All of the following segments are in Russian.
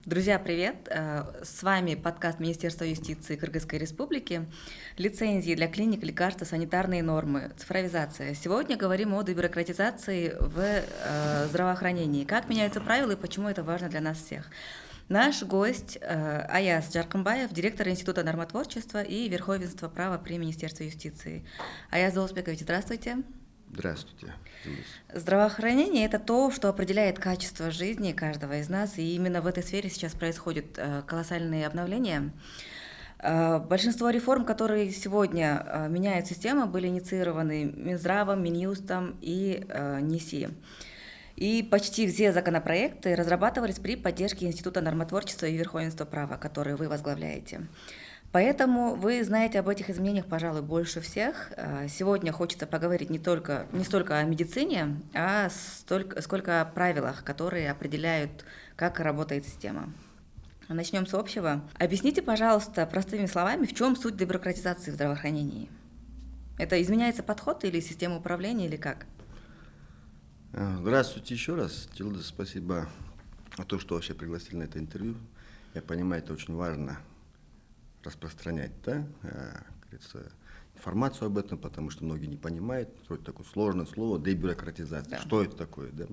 Друзья, привет! С вами подкаст Министерства юстиции Кыргызской Республики. Лицензии для клиник, лекарства, санитарные нормы, цифровизация. Сегодня говорим о дебюрократизации в здравоохранении. Как меняются правила и почему это важно для нас всех. Наш гость Аяз Джаркымбаев, директор Института нормотворчества и верховенства права при Министерстве юстиции. Аяз Долсбекович, здравствуйте. Здравствуйте, Денис. Здравоохранение – это то, что определяет качество жизни каждого из нас, и именно в этой сфере сейчас происходят колоссальные обновления. Большинство реформ, которые сегодня меняют систему, были инициированы Минздравом, Минюстом и НИСИ. И почти все законопроекты разрабатывались при поддержке Института нормотворчества и верховенства права, который вы возглавляете. Поэтому вы знаете об этих изменениях, пожалуй, больше всех. Сегодня хочется поговорить не столько о медицине, сколько о правилах, которые определяют, как работает система. Начнем с общего. Объясните, пожалуйста, простыми словами, в чем суть дебюрократизации в здравоохранении? Это изменяется подход или система управления, или как? Здравствуйте еще раз. Тилда, спасибо за то, что вообще пригласили на это интервью. Я понимаю, это очень важно распространять, да, говорится, информацию об этом, потому что многие не понимают, что это такое сложное слово, дебюрократизация, Да. что это такое, да,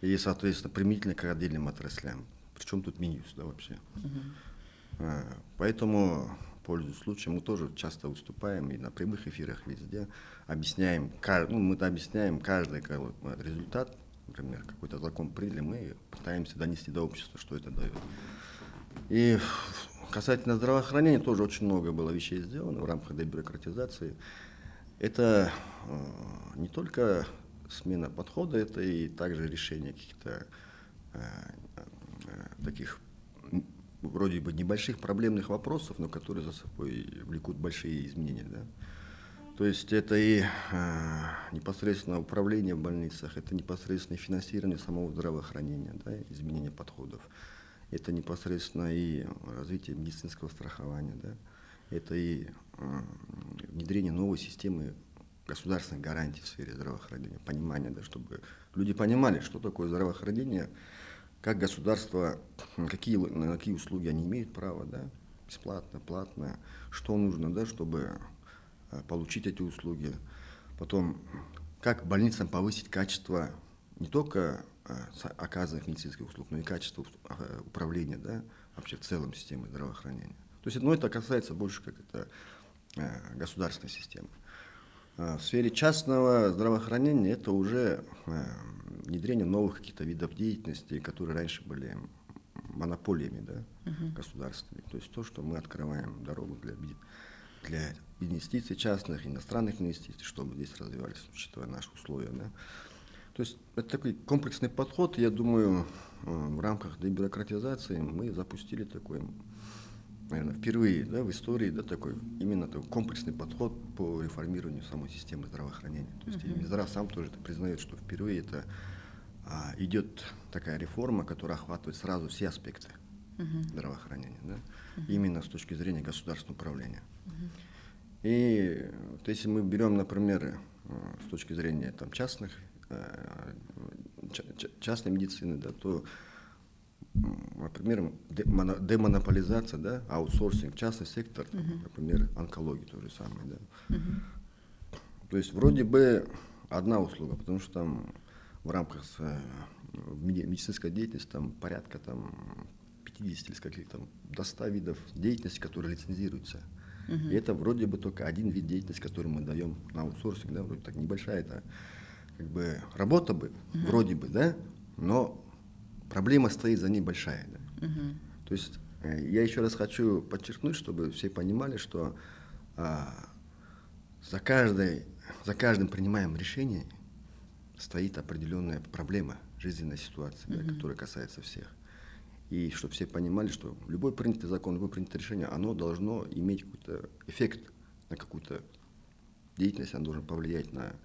и, соответственно, применительно к отдельным отраслям. Причем тут Минюст, да, вообще. Поэтому, пользуясь случаем, мы тоже часто выступаем и на прямых эфирах везде, объясняем, мы объясняем каждый результат, например, какой-то закон приняли, мы пытаемся донести до общества, что это дает. И касательно здравоохранения тоже очень много было вещей сделано в рамках дебюрократизации. Это не только смена подхода, это и также решение каких-то таких вроде бы небольших проблемных вопросов, но которые за собой влекут большие изменения. Да? То есть это и непосредственно управление в больницах, это непосредственно финансирование самого здравоохранения, да, изменение подходов. Это непосредственно и развитие медицинского страхования, да? Это и внедрение новой системы государственных гарантий в сфере здравоохранения, понимание, да, чтобы люди понимали, что такое здравоохранение, как государство, на какие услуги они имеют право, да, бесплатно, платно, что нужно, да, чтобы получить эти услуги. Потом, как больницам повысить качество не только оказанных медицинских услуг, но и качество управления, да, вообще в целом системы здравоохранения. То есть, это касается больше как это государственной системы. В сфере частного здравоохранения это уже внедрение новых каких-то видов деятельности, которые раньше были монополиями, да, государственными. То есть то, что мы открываем дорогу для инвестиций частных, иностранных инвестиций, чтобы здесь развивались, учитывая наши условия. Да. То есть это такой комплексный подход. Я думаю, в рамках дебюрократизации мы запустили такой, наверное, впервые, да, в истории, да, именно такой комплексный подход по реформированию самой системы здравоохранения. То есть Минздрав сам тоже это признает, что впервые это идет такая реформа, которая охватывает сразу все аспекты здравоохранения, да, именно с точки зрения государственного управления. И вот если мы берем, например, с точки зрения там, частной медицины, да, то, например, демонополизация, да, аутсорсинг, частный сектор, там, например, онкология то же самое. Да. То есть вроде бы одна услуга, потому что там в рамках медицинской деятельности там порядка там, 50 или каких-то до 100 видов деятельности, которые лицензируются. И это вроде бы только один вид деятельности, который мы даем на аутсорсинг, да, вроде так небольшая это как бы работа бы, вроде бы, да, но проблема стоит за ней большая. Да. То есть я еще раз хочу подчеркнуть, чтобы все понимали, что за каждым принимаемым решением стоит определенная проблема, жизненная ситуация, да, которая касается всех. И чтобы все понимали, что любой принятый закон, любое принятое решение, оно должно иметь какой-то эффект на какую-то деятельность, оно должно повлиять на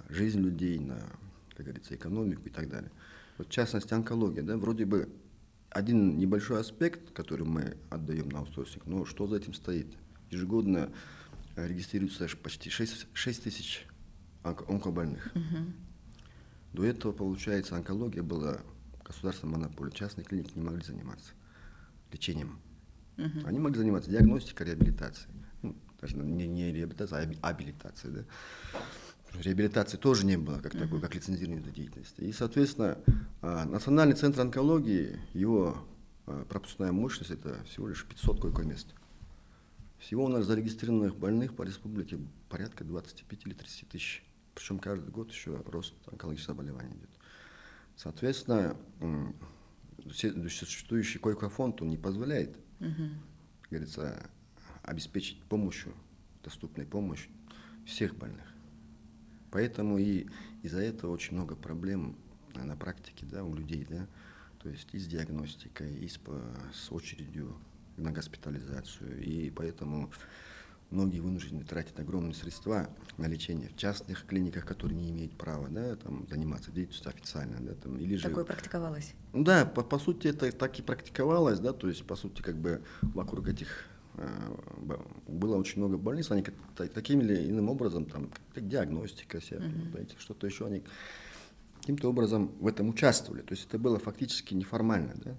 жизнь людей, на, как говорится, экономику и так далее. Вот в частности, онкология, да, вроде бы один небольшой аспект, который мы отдаем на аутсорсинг, но что за этим стоит? Ежегодно регистрируется почти 6 тысяч онкобольных. До этого, получается, онкология была государственная монополия, частные клиники не могли заниматься лечением. Мгм. Они могли заниматься диагностикой, реабилитацией. Ну, даже не реабилитацией, а абилитацией. Да? Реабилитации тоже не было как такой, как лицензирование этой деятельности. И, соответственно, Национальный центр онкологии, его пропускная мощность это всего лишь 500 койко-мест. Всего у нас зарегистрированных больных по республике порядка 25 или 30 тысяч. Причем каждый год еще рост онкологических заболеваний идет. Соответственно, существующий койко-фонд он не позволяет, как говорится, обеспечить помощью, доступной помощью всех больных. Поэтому и из-за этого очень много проблем на практике, да, у людей, да, то есть и с диагностикой, и с очередью на госпитализацию, и поэтому многие вынуждены тратить огромные средства на лечение в частных клиниках, которые не имеют права, да, там, заниматься деятельностью официально, да, там, или же... Такое практиковалось? Ну да, по сути это так и практиковалось, да, то есть по сути как бы вокруг этих было очень много больниц, они таким или иным образом, там, как диагностика, знаете, что-то еще, они каким-то образом в этом участвовали. То есть это было фактически неформально, да?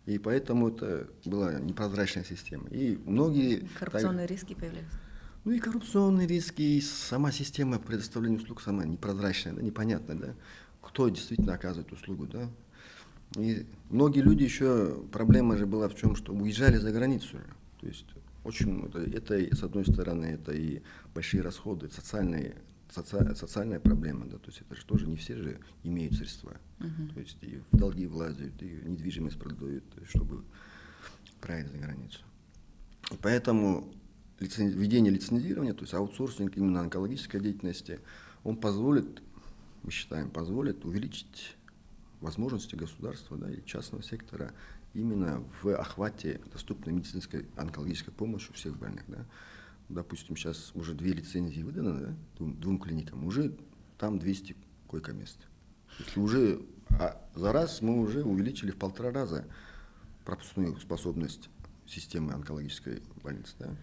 И поэтому это была непрозрачная система. И многие... Коррупционные риски появляются? Ну и коррупционные риски, и сама система предоставления услуг сама непрозрачная, да, непонятная, да? Кто действительно оказывает услугу, да? И многие люди еще, проблема же была в чем, что уезжали за границу. То есть очень, это с одной стороны, это и большие расходы, социальная проблема, да, то есть это же тоже не все же имеют средства. То есть и в долги влазят, и недвижимость продают, чтобы отправить за границу. И поэтому введение лицензирования, то есть аутсорсинг именно онкологической деятельности, он позволит, мы считаем, позволит увеличить возможности государства, да, и частного сектора именно в охвате доступной медицинской онкологической помощи у всех больных. Да. Допустим, сейчас уже 2 лицензии выданы, да, двум клиникам, уже там 200 койко-мест. Уже за раз мы уже увеличили в 1,5 раза пропускную способность системы онкологической больницы. Да.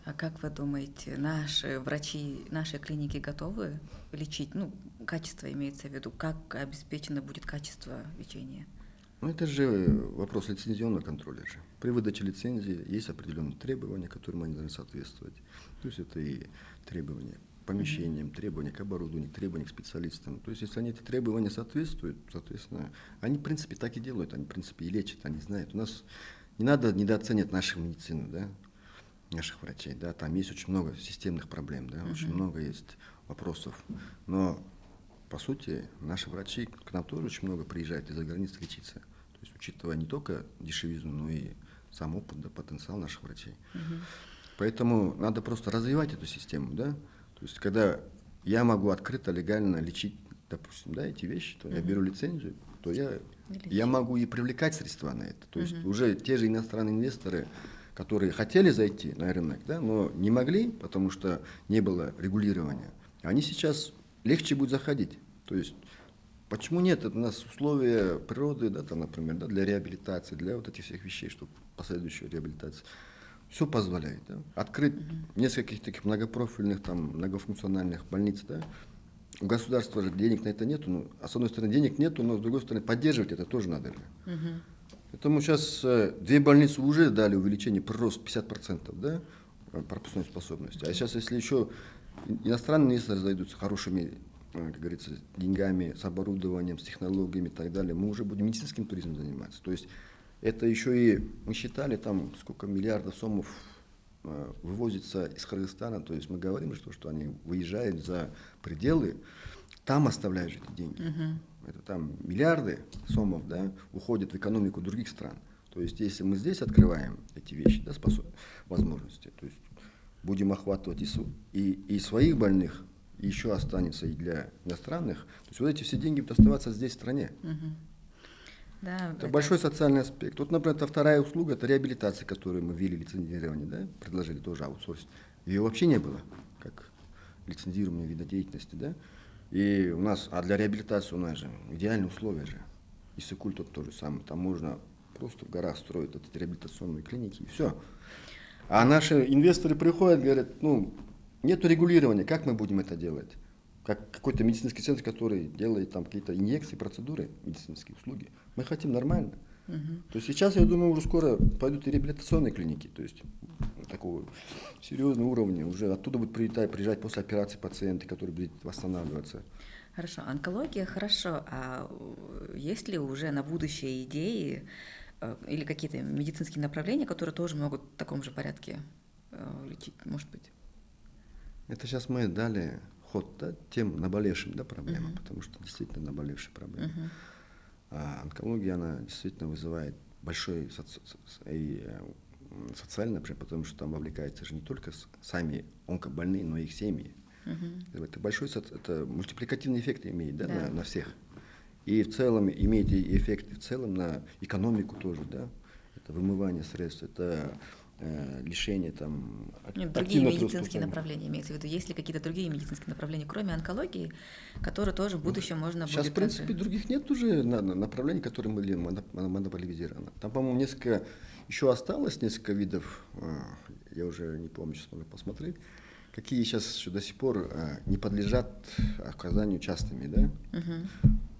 А как вы думаете, наши врачи, наши клиники готовы лечить? Ну, качество имеется в виду. Как обеспечено будет качество лечения? Ну, это же вопрос лицензионного контроля же. При выдаче лицензии есть определенные требования, которым они должны соответствовать. То есть это и требования к помещениям, требования к оборудованию, требования к специалистам. То есть если они эти требования соответствуют, соответственно, они в принципе так и делают, они в принципе и лечат, они знают. У нас не надо недооценивать нашу медицину, да, наших врачей, да, там есть очень много системных проблем, да, очень много есть вопросов, но по сути наши врачи к нам тоже очень много приезжают из-за границы лечиться, то есть учитывая не только дешевизну, но и сам опыт, да, потенциал наших врачей. Поэтому надо просто развивать эту систему, да, то есть когда я могу открыто, легально лечить, допустим, да, эти вещи, то я беру лицензию, то я могу и привлекать средства на это, то есть уже те же иностранные инвесторы, которые хотели зайти на рынок, да, но не могли, потому что не было регулирования, они сейчас легче будет заходить. То есть почему нет? Это у нас условия природы, да, там, например, да, для реабилитации, для вот этих всех вещей, чтобы последующая реабилитация. Все позволяет. Да. Открыть несколько таких многопрофильных, там, многофункциональных больниц, да. У государства же денег на это нету, но, с одной стороны денег нету, но с другой стороны поддерживать это тоже надо же. Поэтому сейчас 2 больницы уже дали увеличение, прирост 50%, да, пропускной способности. А сейчас, если еще иностранные инвесторы зайдут с хорошими, как говорится, деньгами, с оборудованием, с технологиями и так далее, мы уже будем медицинским туризмом заниматься. То есть это еще и, мы считали, там сколько миллиардов сомов вывозится из Кыргызстана, то есть мы говорим, что они выезжают за пределы, там оставляют эти деньги. Это там миллиарды сомов, да, уходят в экономику других стран. То есть если мы здесь открываем эти вещи, да, возможности, то есть будем охватывать и своих больных, и еще останется и для иностранных, то есть вот эти все деньги будут оставаться здесь, в стране. Да, это большой социальный аспект. Вот, например, это вторая услуга, это реабилитация, которую мы ввели лицензирование, да, предложили тоже аутсорсить. Ее вообще не было, как лицензирование вида деятельности, да. И у нас, а для реабилитации у нас же идеальные условия же. И Сыкуль тот тоже самый, там можно просто в горах строить эти реабилитационные клиники, и все. А наши инвесторы приходят, говорят, ну, нету регулирования, как мы будем это делать? как какой-то медицинский центр, который делает там какие-то инъекции, процедуры, медицинские услуги. Мы хотим нормально. То есть сейчас, я думаю, уже скоро пойдут и реабилитационные клиники, то есть такого серьезного уровня. Уже оттуда будут приезжать после операции пациенты, которые будут восстанавливаться. Хорошо, онкология, хорошо. А есть ли уже на будущее идеи или какие-то медицинские направления, которые тоже могут в таком же порядке лечить, может быть? Это сейчас мы дали ход, да, тем наболевшим, да, проблемам, потому что действительно наболевшие проблемы. А онкология, она действительно вызывает большой социальный напряжение, потому что там вовлекаются же не только сами онкобольные, но и их семьи. Это большой это мультипликативный эффект имеет, да, Да. на всех. И в целом имеет и эффект в целом на экономику тоже, да. Это вымывание средств, это лишение там Нет, другие активного медицинские трудоспособности. направления имеется в виду. Есть ли какие-то другие медицинские направления, кроме онкологии, которые тоже в будущем можно Сейчас, будет в принципе, также... других нет уже направлений, которые были монополизированы. Там, по-моему, несколько, еще осталось несколько видов, я уже не помню, сейчас можно посмотреть, какие сейчас еще до сих пор не подлежат оказанию частными, да?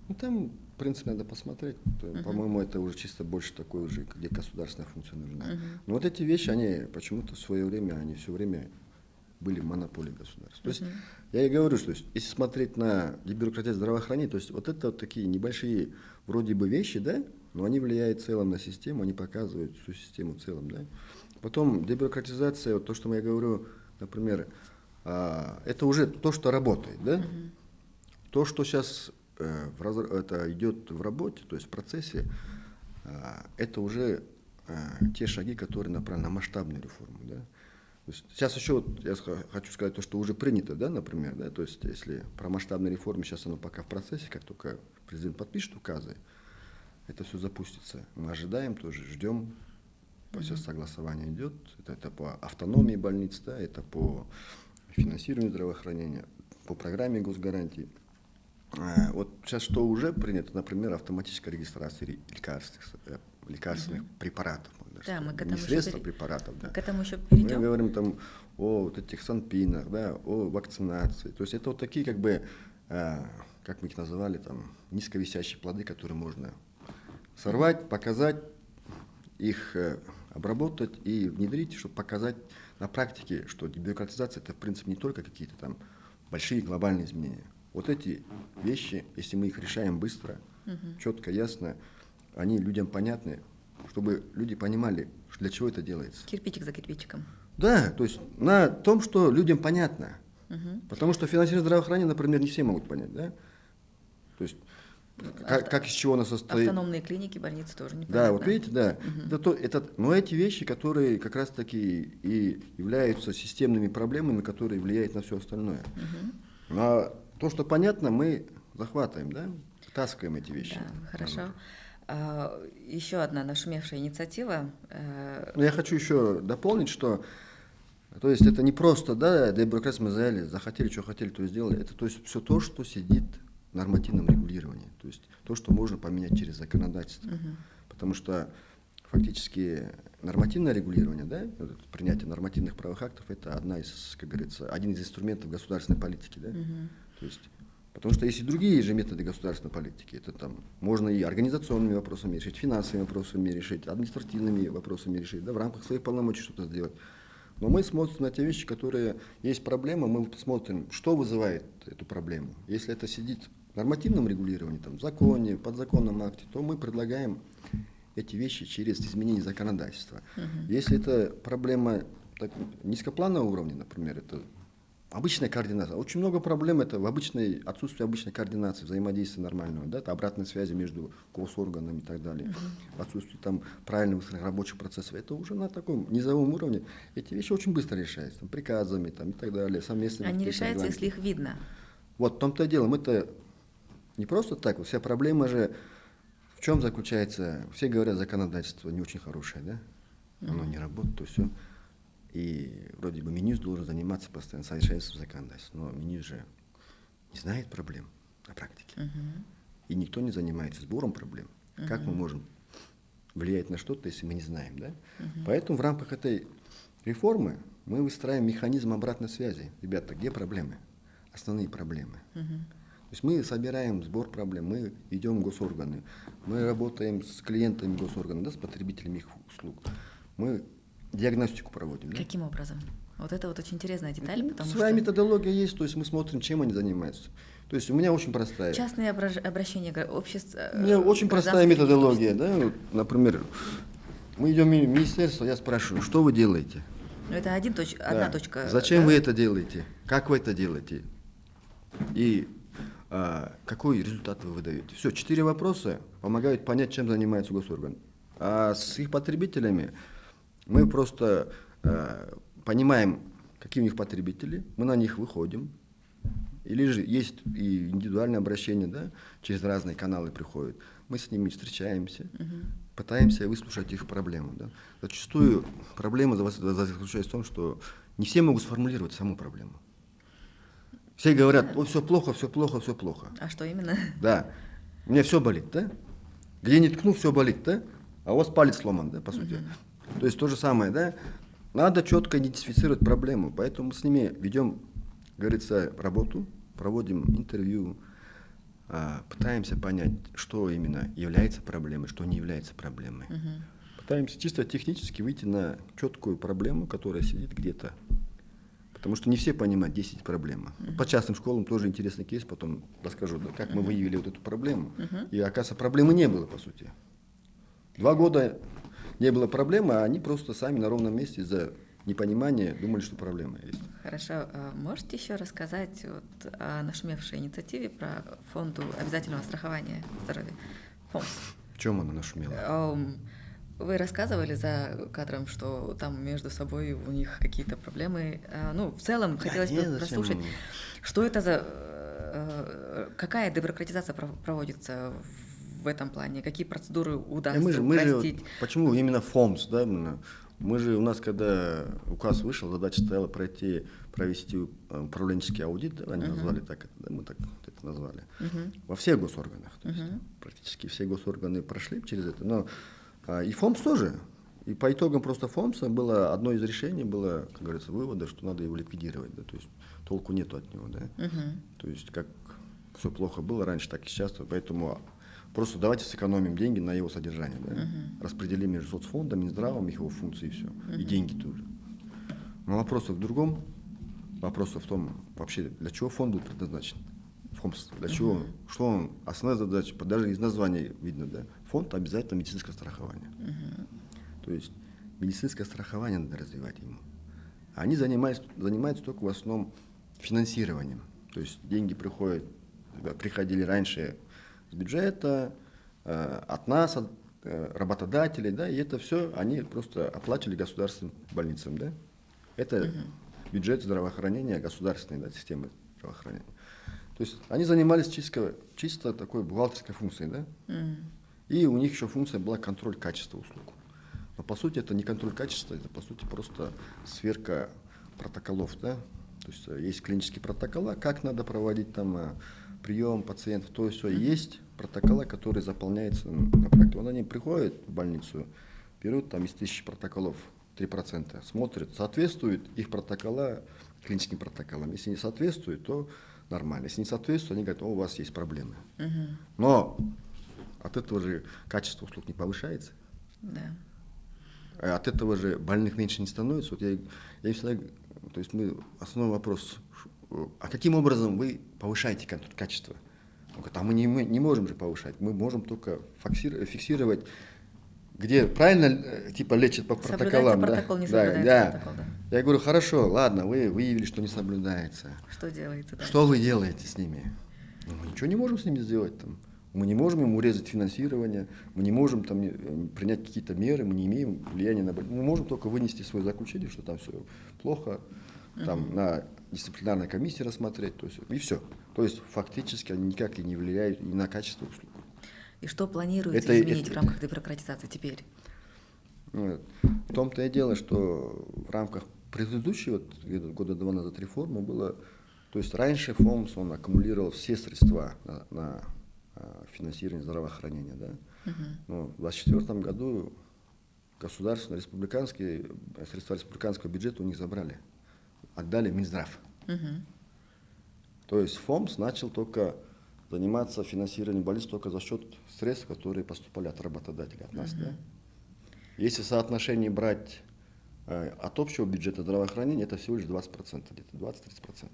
Ну, там, в принципе, надо посмотреть. По-моему, это уже чисто больше такой уже, где государственная функция нужна. Но вот эти вещи, они почему-то в свое время, они все время были в монополии государства. То есть, я и говорю, что если смотреть на дебюрократизацию здравоохранения, то есть вот это вот такие небольшие вроде бы вещи, да, но они влияют в целом на систему, они показывают всю систему в целом, да. Потом дебюрократизация, вот то, что я говорю, например, это уже то, что работает, да. То, что сейчас это идет в работе, то есть в процессе, это уже те шаги, которые направлены на масштабную реформу, да. То есть сейчас еще вот я хочу сказать то, что уже принято, да, например, да, то есть если про масштабные реформы сейчас оно пока в процессе, как только президент подпишет указы, это все запустится. Мы ожидаем тоже, ждем, сейчас согласование идет, это по автономии больниц, да, это по финансированию здравоохранения, по программе госгарантий. Вот сейчас что уже принято, например, автоматическая регистрация лекарственных препаратов. Да, мы к не этому средств, еще препаратов. Да. к этому еще Мы перейдем. говорим там о вот этих санпинах, да, о вакцинации. То есть это вот такие как бы, как мы их называли, там, низковисящие плоды, которые можно сорвать, показать, их обработать и внедрить, чтобы показать на практике, что дебюрократизация это в принципе не только какие-то там большие глобальные изменения. Вот эти вещи, если мы их решаем быстро, четко, ясно, они людям понятны, чтобы люди понимали, для чего это делается. Кирпичик за кирпичиком. Да, то есть на том, что людям понятно. Потому что финансирование здравоохранения, например, не все могут понять, да? То есть как из чего оно состоит. Автономные клиники, больницы тоже непонятно. Да, вот видите, да. Но эти вещи, которые как раз-таки и являются системными проблемами, которые влияют на все остальное. А то, что понятно, мы захватываем, да, втаскиваем эти вещи. Да, хорошо. Еще одна нашумевшая инициатива. Но я хочу еще дополнить, что то есть это не просто, да, дебюрократизм мы взяли, захотели, что хотели, то и сделали. Это то есть все то, что сидит в нормативном регулировании. То есть то, что можно поменять через законодательство. Потому что фактически нормативное регулирование, да, принятие нормативных правовых актов, это одна из, как говорится, один из инструментов государственной политики, да. То есть, потому что есть и другие же методы государственной политики. Это там можно и организационными вопросами решить, финансовыми вопросами решить, административными вопросами решить, да, в рамках своих полномочий что-то сделать. Но мы смотрим на те вещи, которые есть проблема, мы смотрим, что вызывает эту проблему. Если это сидит в нормативном регулировании, там, в законе, в подзаконном акте, то мы предлагаем эти вещи через изменение законодательства. Если это проблема так, низкопланового уровня, например, это обычная координация. Очень много проблем это в отсутствии обычной координации, взаимодействия нормального, да, обратной связи между госорганами и так далее. Отсутствие там правильных рабочих процессов. Это уже на таком низовом уровне. Эти вещи очень быстро решаются, там, приказами там, и так далее, совместными. Они решаются, если их видно. Вот в том-то и дело. Мы-то не просто так. Вот вся проблема же в чем заключается? Все говорят, законодательство не очень хорошее, да? Оно не работает, то все. И вроде бы Минюст должен заниматься постоянно совершенством законодательства, но Минюст же не знает проблем на практике. И никто не занимается сбором проблем. Как мы можем влиять на что-то, если мы не знаем, да? Поэтому в рамках этой реформы мы выстраиваем механизм обратной связи. Ребята, где проблемы? основные проблемы. Мгм. То есть мы собираем сбор проблем, мы идем в госорганы, мы работаем с клиентами госорганов, да, с потребителями их услуг. Мы диагностику проводим. Да? Каким образом? Вот это вот очень интересная деталь, Ну, потому своя что методология есть, то есть мы смотрим, чем они занимаются. То есть у меня очень простая. частные обращения обществ. У меня очень простая методология, да, вот, например, мы идем в министерство, я спрашиваю, что вы делаете? Это одна Да. точка. Зачем Да? вы это делаете? Как вы это делаете? И какой результат вы выдаете? Все, 4 вопроса помогают понять, чем занимается госорган. А с их потребителями мы просто понимаем, какие у них потребители, мы на них выходим. Или же есть и индивидуальное обращение, да, через разные каналы приходят. Мы с ними встречаемся, пытаемся выслушать их проблему. Да. Зачастую проблема заключается в том, что не все могут сформулировать саму проблему. Все говорят, ой, все плохо, все плохо, все плохо. А что именно? Да, у меня все болит, да? Где не ткну, все болит, да? А у вас палец сломан, да, по сути. То есть то же самое, да? Надо четко идентифицировать проблему, поэтому мы с ними ведем, говорится, работу, проводим интервью, пытаемся понять, что именно является проблемой, что не является проблемой. Пытаемся чисто технически выйти на четкую проблему, которая сидит где-то. Потому что не все понимают, 10 проблем. По частным школам тоже интересный кейс, потом расскажу, да, как мы выявили вот эту проблему. И, оказывается, проблемы не было, по сути. 2 года не было проблемы, а они просто сами на ровном месте из-за непонимания думали, что проблема есть. Хорошо. Можете еще рассказать вот о нашумевшей инициативе про фонду обязательного страхования здоровья? ФОМС. В чем она нашумела? Вы рассказывали за кадром, что там между собой у них какие-то проблемы. Ну, в целом, хотелось бы прослушать, что это за... Какая дебюрократизация проводится в этом плане? Какие процедуры удастся упростить? Почему именно ФОМС? Да, именно? У нас, когда указ вышел, задача стояла провести управленческий аудит, да, они назвали так, да, мы так это назвали, во всех госорганах. То есть практически все госорганы прошли через это. Но и ФОМС тоже. И по итогам просто ФОМСа было одно из решений, было, как говорится, вывода, что надо его ликвидировать. Да, то есть толку нету от него. Да. То есть как все плохо было раньше, так и сейчас. Поэтому просто давайте сэкономим деньги на его содержание. Да. Распределим между соцфондом, Минздравом, их его функции и все. И деньги тоже. Но вопрос в другом. Вопрос в том, вообще, для чего фонд был предназначен. ФОМС, для чего? Что он? Основная задача, даже из названия видно, да. Фонд обязательно медицинское страхование. То есть медицинское страхование надо развивать ему. Они занимаются только в основном финансированием. То есть деньги приходили раньше с бюджета, от нас, от работодателей, да, и это все они просто оплачивали государственным больницам, да. Это бюджет здравоохранения, государственной, да, системы здравоохранения. То есть они занимались чисто такой бухгалтерской функцией, да? И у них еще функция была контроль качества услуг. Но по сути это не контроль качества, это по сути просто сверка протоколов, да? То есть есть клинические протоколы, как надо проводить там прием пациентов, то есть все. Есть протоколы, которые заполняются на практике. Вот они приходят в больницу, берут там из 1000 протоколов 3%, смотрят, соответствуют их протокола клиническим протоколам. Если не соответствуют, то нормально. Если не соответствует, они говорят, у вас есть проблемы. Но от этого же качество услуг не повышается. Да. От этого же больных меньше не становится. Вот я всегда, то есть основной вопрос, а каким образом вы повышаете качество? Он говорит, а мы не можем же повышать, мы можем только фиксировать, где правильно типа лечат по протоколам. Протокол, да? Не соблюдается протокол, да. Я говорю, хорошо, ладно, вы выявили, что не соблюдается. Что делается дальше? Что вы делаете с ними? Мы ничего не можем с ними сделать. Там. Мы не можем им урезать финансирование, мы не можем там, принять какие-то меры, мы не имеем влияния на больницу. Мы можем только вынести свое заключение, что там все плохо, там на дисциплинарной комиссии рассмотреть, то есть, и все. То есть фактически они никак и не влияют и на качество услуг. И что планируете изменить в рамках дебюрократизации теперь? В том-то и дело, что в рамках предыдущей, года 2 назад реформы было, то есть раньше ФОМС, он аккумулировал все средства на финансирование здравоохранения, да. Но в 2024 году государственные, республиканские средства республиканского бюджета у них забрали, отдали в Минздрав. То есть ФОМС начал только заниматься финансированием больниц только за счет средств, которые поступали от работодателей, от нас. Да? Если соотношение брать от общего бюджета здравоохранения, это всего лишь 20%, где-то 20-30%.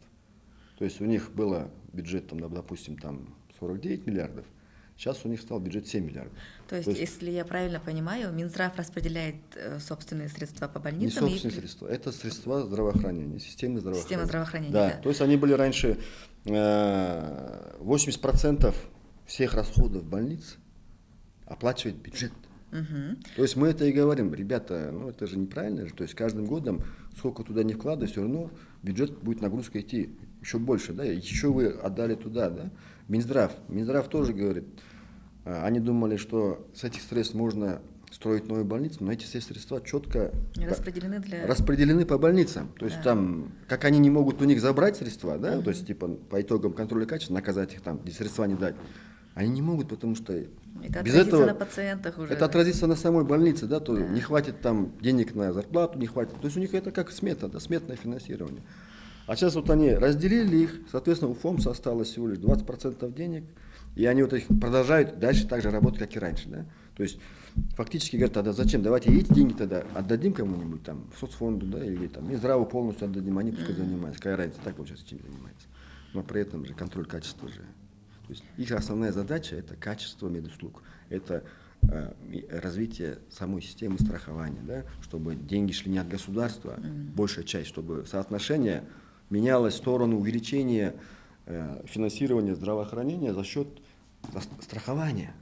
То есть у них был бюджет, там, допустим, там 49 миллиардов, сейчас у них стал бюджет 7 миллиардов. То есть, если я правильно понимаю, Минздрав распределяет собственные средства по больницам? Не собственные средства, это средства здравоохранения, системы здравоохранения. Система здравоохранения, да. да. То есть они были раньше 80% всех расходов больниц оплачивает бюджет. То есть мы это и говорим, ребята, ну это же неправильно же, то есть каждым годом, сколько туда не вкладывай, все равно бюджет будет нагрузка идти еще больше, да, еще вы отдали туда, да. Минздрав тоже говорит, они думали, что с этих средств можно строить новые больницы, но эти все средства четко распределены по больницам. То есть там, как они не могут у них забрать средства, да, то есть типа по итогам контроля качества наказать их там, средства не дать. Они не могут, потому что это без этого на пациентах уже. Это отразится на самой больнице, да, то не хватит там денег на зарплату, не хватит. То есть у них это как смета, да, сметное финансирование. А сейчас вот они разделили их, соответственно, у ФОМСа осталось всего лишь 20% денег, и они вот их продолжают дальше так же работать, как и раньше, да. То есть фактически говорят, тогда зачем, давайте эти деньги тогда отдадим кому-нибудь там, в соцфонду, да, или там, Минздраву полностью отдадим, они пускай занимаются, какая разница, так вот сейчас чем занимается. Но при этом же контроль качества же. То есть их основная задача – это качество медуслуг, это развитие самой системы страхования, да, чтобы деньги шли не от государства, большая часть, чтобы соотношение менялось в сторону увеличения финансирования здравоохранения за счет страхования.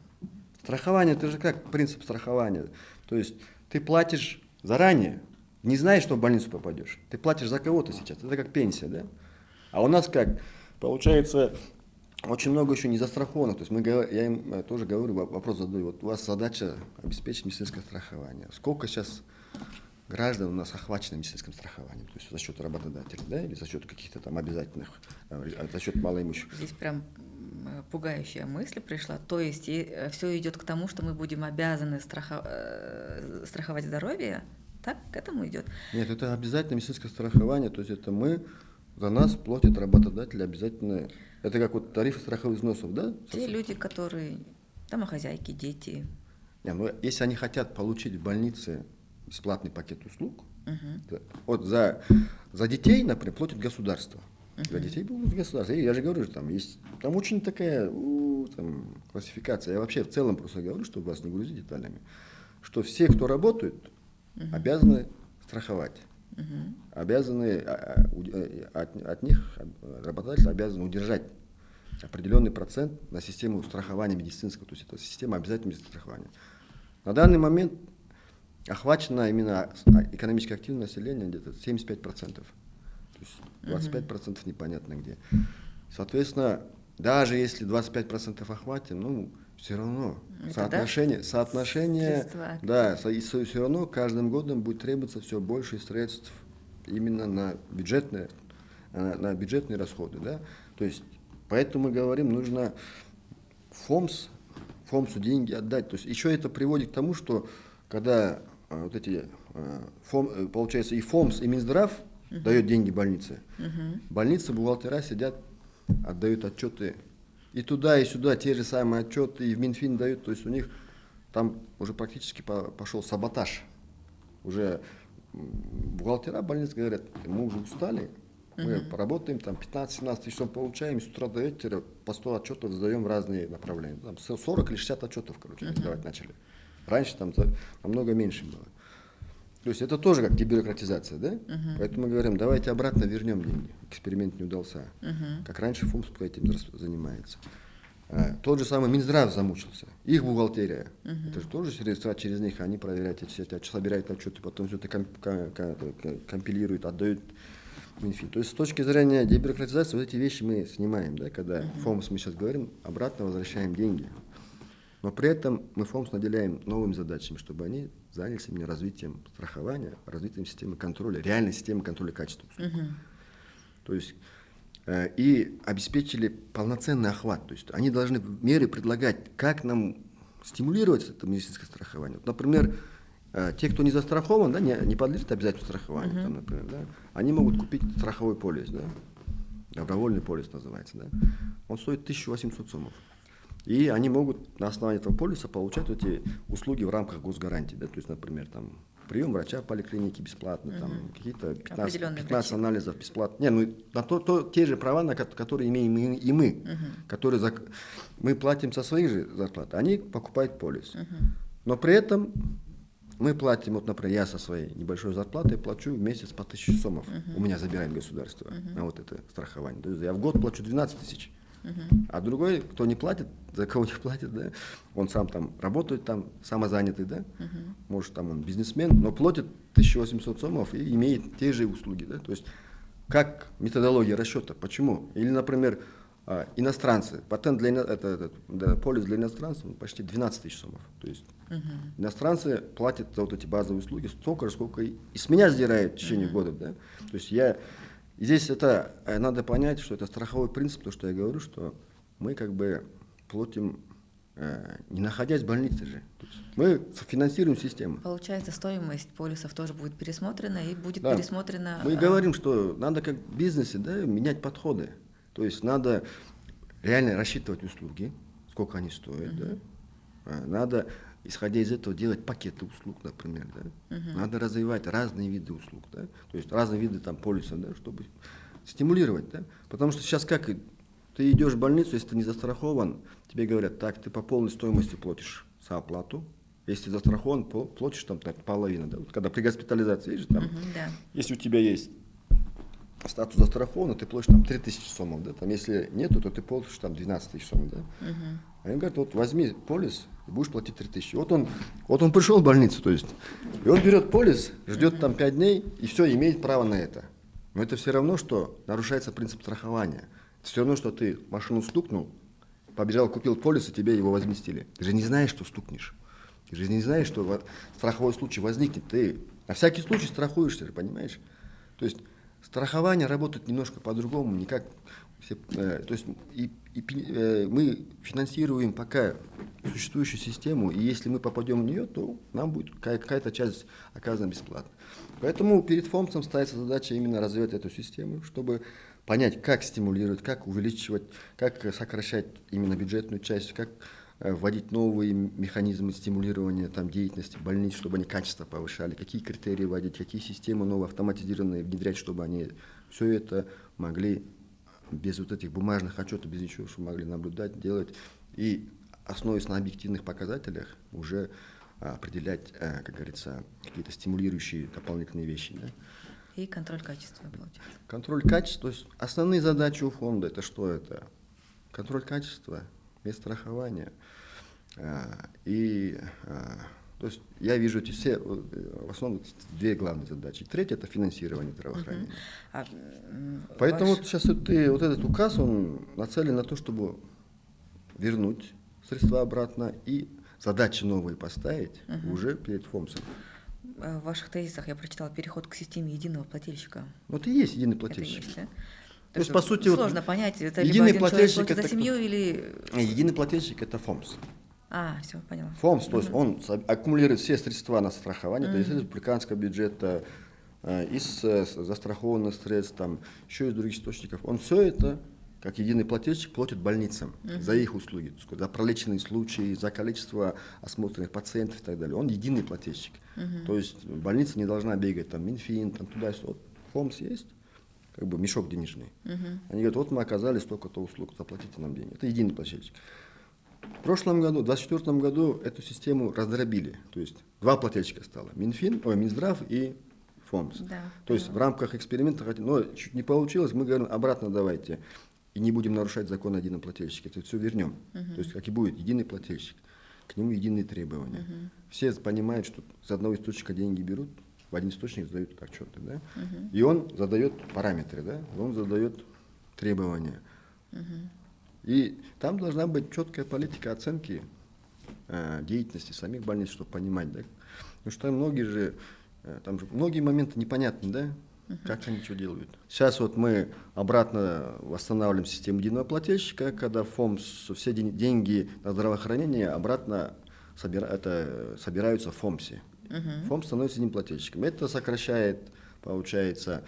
Страхование – это же как принцип страхования. То есть ты платишь заранее, не знаешь, что в больницу попадешь. Ты платишь за кого-то сейчас, это как пенсия, да? А у нас как? Получается, очень много еще не застрахованных. То есть я им тоже говорю, вопрос задаю. Вот у вас задача обеспечить медицинское страхование. Сколько сейчас граждан у нас охвачено медицинским страхованием? То есть за счет работодателей, да, или за счет каких-то там обязательных, за счет малоимущих? Здесь прям пугающая мысль пришла. То есть все идет к тому, что мы будем обязаны страховать здоровье? Так к этому идет? Нет, это обязательно медицинское страхование. То есть это за нас платят работодатели обязательно. Это как вот тарифы страховых взносов, да? Те люди, которые домохозяйки, дети. Ну, если они хотят получить в больнице бесплатный пакет услуг, вот за детей, например, платит государство. За детей платит государство. Я же говорю, там очень такая там, классификация. Я вообще в целом просто говорю, чтобы вас не грузить деталями, что все, кто работают, обязаны страховать. Обязаны от них, работодатель обязан удержать определенный процент на систему страхования медицинского, то есть это система обязательного медицинского страхования. На данный момент охвачено именно экономически активное население где-то 75%, то есть 25% непонятно где. Соответственно, даже если 25% охватим, все равно соотношение, да, все равно каждым годом будет требоваться все больше средств именно на бюджетные расходы, да. То есть поэтому мы говорим, нужно ФОМСу деньги отдать. То есть еще это приводит к тому, что когда вот эти получается и ФОМС, и Минздрав дает деньги больнице, больницы, бухгалтера сидят, отдают отчеты и туда, и сюда те же самые отчеты, и в Минфин дают, то есть у них там уже практически пошел саботаж. Уже бухгалтера больниц говорят, мы уже устали, мы поработаем, там 15-17 часов получаем, с утра до вечера по 100 отчетов сдаем в разные направления. Там 40 или 60 отчетов, сдавать начали. Раньше там намного меньше было. То есть это тоже как дебюрократизация, да? Поэтому мы говорим, давайте обратно вернем деньги. Эксперимент не удался. Как раньше ФОМС этим занимается. Тот же самый Минздрав замучился. Их бухгалтерия. Это же тоже средства через них. Они проверяют эти собирают отчеты, потом все это компилируют, отдают Минфин. То есть с точки зрения дебюрократизации вот эти вещи мы снимаем, да? Когда ФОМС мы сейчас говорим, обратно возвращаем деньги. Но при этом мы ФОМС наделяем новыми задачами, чтобы они занялись именно развитием страхования, развитием системы контроля, реальной системы контроля качества услуг. То есть и обеспечили полноценный охват. То есть они должны меры предлагать, как нам стимулировать это медицинское страхование. Вот, например, те, кто не застрахован, да, не подлежит обязательно страхованию, там, например, да, они могут купить страховой полис. Да. добровольный полис называется, да, он стоит 1800 сомов. И они могут на основании этого полиса получать эти услуги в рамках госгарантии, да, то есть, например, там, прием врача в поликлинике бесплатно, там, какие-то 15 анализов бесплатно. Не, ну, на те же права, на которые имеем и мы, которые мы платим со своих же зарплат, они покупают полис. Но при этом мы платим, вот, например, я со своей небольшой зарплатой плачу в месяц по 1000 сомов. У меня забирает государство на вот это страхование. То есть я в год плачу 12 тысяч. А другой, кто не платит, за кого не платит, да, он сам там работает, там самозанятый, да, может там он бизнесмен, но платит 1800 сомов и имеет те же услуги, да, то есть как методология расчета, почему? Или, например, иностранцы, патент полис для иностранцев почти 12 тысяч сомов, то есть иностранцы платят за вот эти базовые услуги столько же, сколько и с меня сдирают в течение года, да, то есть и здесь это надо понять, что это страховой принцип, то, что я говорю, что мы как бы платим, не находясь в больнице же. То есть мы финансируем систему. Получается, стоимость полисов тоже будет пересмотрена и будет пересмотрена... Мы говорим, что надо как в бизнесе, да, менять подходы. То есть надо реально рассчитывать услуги, сколько они стоят, да. Надо, исходя из этого, делать пакеты услуг, например, да. Надо развивать разные виды услуг, да. То есть разные виды там полисов, да, чтобы стимулировать, да. Потому что сейчас как ты идешь в больницу, если ты не застрахован, тебе говорят, так, ты по полной стоимости платишь за оплату. Если ты застрахован, платишь там так, половину, да. Вот когда при госпитализации, видишь, там, если у тебя есть статус застрахован, ты платишь там 3000 сомов, да, там, если нету, то ты платишь там 12 тысяч сомов, да. Они говорят, вот возьми полис и будешь платить 3000. Вот он пришел в больницу, то есть, и он берет полис, ждет там 5 дней, и все, имеет право на это. Но это все равно, что нарушается принцип страхования. Это все равно, что ты машину стукнул, побежал, купил полис, и тебе его возместили. Ты же не знаешь, что стукнешь. Ты же не знаешь, что страховой случай возникнет. Ты на всякий случай страхуешься, понимаешь? То есть страхование работает немножко по-другому, не как все, то есть мы финансируем пока существующую систему, и если мы попадем в нее, то нам будет какая-то часть оказана бесплатно. Поэтому перед ФОМСом ставится задача именно развивать эту систему, чтобы понять, как стимулировать, как увеличивать, как сокращать именно бюджетную часть, как вводить новые механизмы стимулирования там, деятельности больниц, чтобы они качество повышали, какие критерии вводить, какие системы новые автоматизированные внедрять, чтобы они все это могли без вот этих бумажных отчетов, без ничего, чтобы могли наблюдать, делать и, основываясь на объективных показателях, уже определять, как говорится, какие-то стимулирующие дополнительные вещи. Да? И контроль качества, получается. Контроль качества, то есть основные задачи у фонда, это что это? Контроль качества, страхования. То есть я вижу эти все, в основном, две главные задачи. Третья – это финансирование здравоохранения. Поэтому сейчас вот этот указ, он нацелен на то, чтобы вернуть средства обратно и задачи новые поставить уже перед ФОМСом. В ваших тезисах я прочитала переход к системе единого плательщика. Вот и есть единый плательщик. Это есть, да? То есть, по сути, сложно понять, это единый либо один человек платит это за семью или... Единый плательщик – это ФОМС. Все, поняла. ФОМС, то есть он аккумулирует все средства на страхование, то есть из республиканского бюджета, из застрахованных средств, там, еще из других источников. Он все это, как единый плательщик, платит больницам за их услуги, за пролеченные случаи, за количество осмотренных пациентов и так далее. Он единый плательщик. То есть больница не должна бегать, там, Минфин, там, туда-сюда. Вот ФОМС есть, как бы мешок денежный. Они говорят, вот мы оказали столько-то услуг, заплатите нам деньги. Это единый плательщик. В прошлом году, в 2024 году, эту систему раздробили. То есть два плательщика стало. Минздрав и ФОМС. Да, то есть в рамках эксперимента, но чуть не получилось, мы говорим, обратно давайте. И не будем нарушать закон о едином плательщике. Это все вернем. То есть как и будет, единый плательщик. К нему единые требования. Все понимают, что с одного источника деньги берут, в один источник задают отчеты. Да? И он задает параметры, да? Он задает требования. И там должна быть четкая политика оценки деятельности самих больниц, чтобы понимать, да? Потому что там же многие моменты непонятны, да? Как они что делают. Сейчас вот мы обратно восстанавливаем систему единого плательщика, когда ФОМС, все деньги на здравоохранение обратно собираются в ФОМСе. ФОМС становится единым плательщиком. Это сокращает, получается,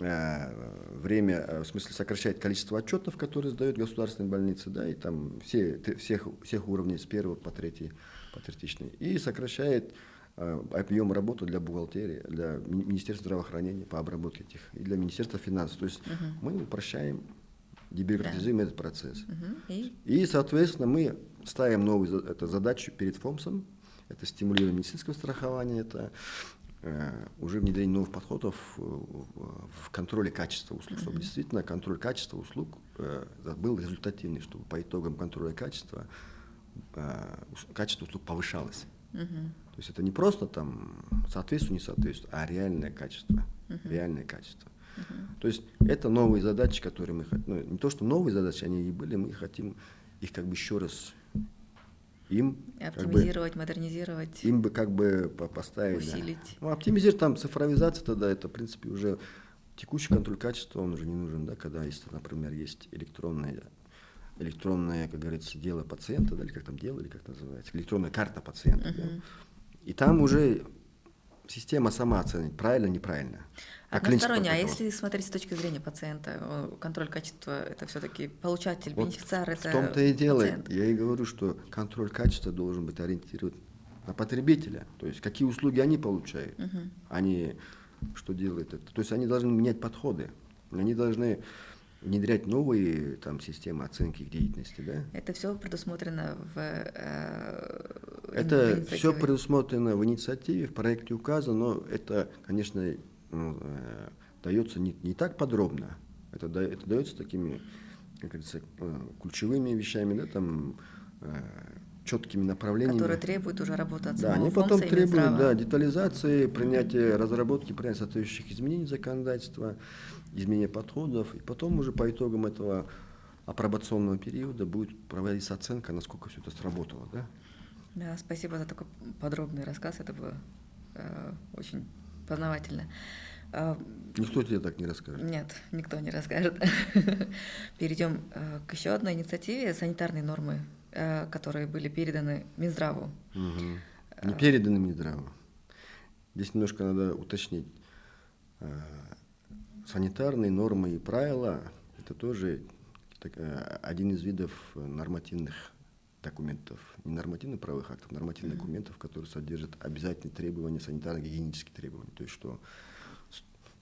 время, в смысле сокращает количество отчетов, которые сдают государственные больницы, да, и там всех уровней с первого по третичный, и сокращает объем работы для бухгалтерии, для Министерства здравоохранения по обработке этих, и для Министерства финансов. То есть мы упрощаем, дебюрократизируем этот процесс. И, соответственно, мы ставим новую задачу перед ФОМСом, это стимулирование медицинского страхования, это уже внедрение новых подходов в контроле качества услуг, чтобы действительно контроль качества услуг был результативный, чтобы по итогам контроля качества качество услуг повышалось. То есть это не просто там соответствует, не соответствует, а реальное качество. Реальное качество. То есть это новые задачи, которые мы хотим, ну, не то, что новые задачи, они и были, мы хотим их как бы еще раз им оптимизировать, модернизировать, им бы как бы поставить, усилить. Да. Ну, оптимизировать, там цифровизация тогда, это в принципе уже текущий контроль качества, он уже не нужен, да, когда есть, например, есть электронное, как говорится, дело пациента, да, или как там дело, или как называется, электронная карта пациента, да, и там уже система сама оценит, правильно, неправильно. Односторонне, а если смотреть с точки зрения пациента, контроль качества — это все-таки получатель, вот бенефициар, это в том-то и дело, пациент. Я и говорю, что контроль качества должен быть ориентирован на потребителя, то есть какие услуги они получают, а не что делает это. То есть они должны менять подходы, они должны внедрять новые там системы оценки их деятельности, да? Это все предусмотрено в это все предусмотрено в инициативе, в проекте указа, но это, конечно, дается не так подробно. Это дается такими, как говорится, ключевыми вещами, да, там, четкими направлениями. Которые требуют уже работы от самого ФОМСа. Да, они потом требуют детализации, принятия, разработки, принятия соответствующих изменений законодательства, изменения подходов, и потом уже по итогам этого апробационного периода будет проводиться оценка, насколько все это сработало. Да? Да, спасибо за такой подробный рассказ, это было очень познавательно. Никто тебе так не расскажет. Нет, никто не расскажет. Перейдем к еще одной инициативе — санитарные нормы, которые были переданы Минздраву. Не переданы Минздраву. Здесь немножко надо уточнить. Санитарные нормы и правила — это тоже один из видов нормативных документов, не нормативно-правовых актов, нормативных документов, которые содержат обязательные требования, санитарно-гигиенические требования. То есть, что,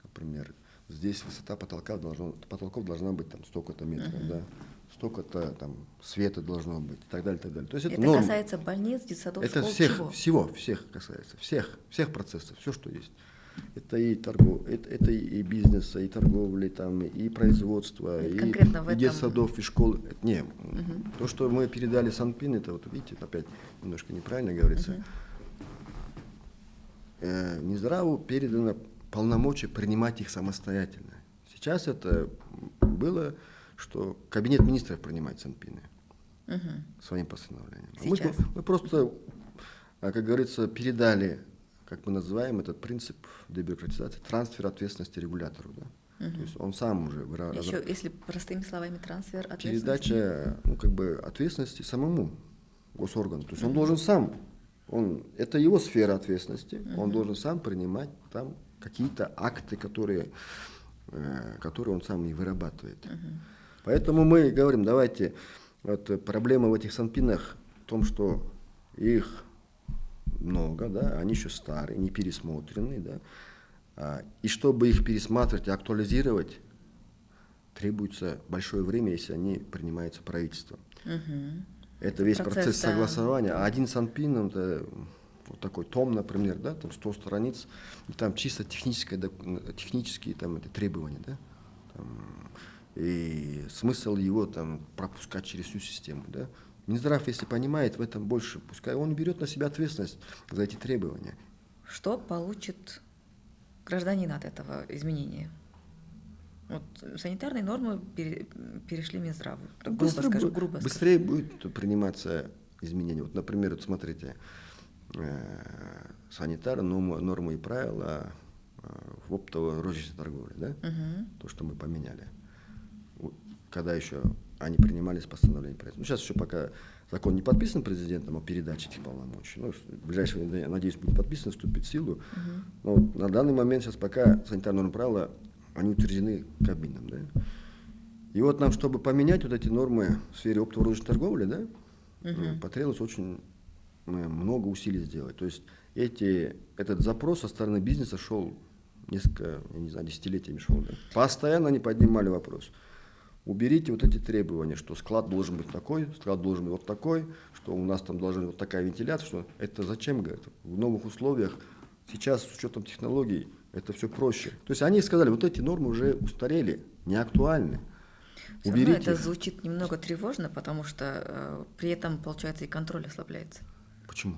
например, здесь высота потолков должна быть там столько-то метров, да, столько-то там света должно быть, и так далее, и так далее. То есть это касается больниц, детсадов, это школ, всех касается, всех процессов, все, что есть. Это и это и бизнеса, и торговли, там, и производства, и детсадов, и школ. То, что мы передали Санпин, это вот видите, опять немножко неправильно говорится. Минздраву передано полномочия принимать их самостоятельно. Сейчас это было, что Кабинет министров принимает Санпины своим постановлением. Мы просто, как говорится, передали, как мы называем этот принцип дебюрократизации, трансфер ответственности регулятору. Да? То есть он сам уже еще, если простыми словами, трансфер ответственности. Передача ответственности самому госоргану. То есть он должен сам, это его сфера ответственности, он должен сам принимать там какие-то акты, которые он сам и вырабатывает. Поэтому мы говорим, давайте, проблема в этих санпинах в том, что их много, да, они еще старые, не пересмотренные, да, и чтобы их пересматривать и актуализировать, требуется большое время, если они принимаются правительством. Это весь процесс согласования. А один санпин, это вот такой том, например, да, там 100 страниц, и там чисто технические там, это требования, да, и смысл его там пропускать через всю систему, да. Минздрав, если понимает в этом больше, пускай он берет на себя ответственность за эти требования. Что получит гражданин от этого изменения? Вот санитарные нормы перешли Минздраву. Грубо быстрее будет приниматься изменения. Вот, например, вот смотрите, санитарные нормы и правила в оптово-розничной торговле, да? То, что мы поменяли. Когда еще они принимались постановления правительства. Сейчас еще пока закон не подписан президентом о передаче этих полномочий. В ближайшее время, я надеюсь, будет подписан, вступит в силу. Но на данный момент сейчас пока санитарные нормы правила они утверждены Кабмином, да. И вот нам, чтобы поменять вот эти нормы в сфере оптово-розничной торговли, да, потребовалось очень много усилий сделать. То есть этот запрос со стороны бизнеса шел несколько, я не знаю, десятилетиями шел. Да. Постоянно они поднимали вопрос. Уберите вот эти требования, что склад должен быть такой, склад должен быть вот такой, что у нас там должна быть вот такая вентиляция, что это зачем, говорят, в новых условиях, сейчас с учетом технологий это все проще. То есть они сказали, вот эти нормы уже устарели, не актуальны. Всё равно Уберите это их. звучит немного тревожно, потому что при этом, получается, и контроль ослабляется. Почему?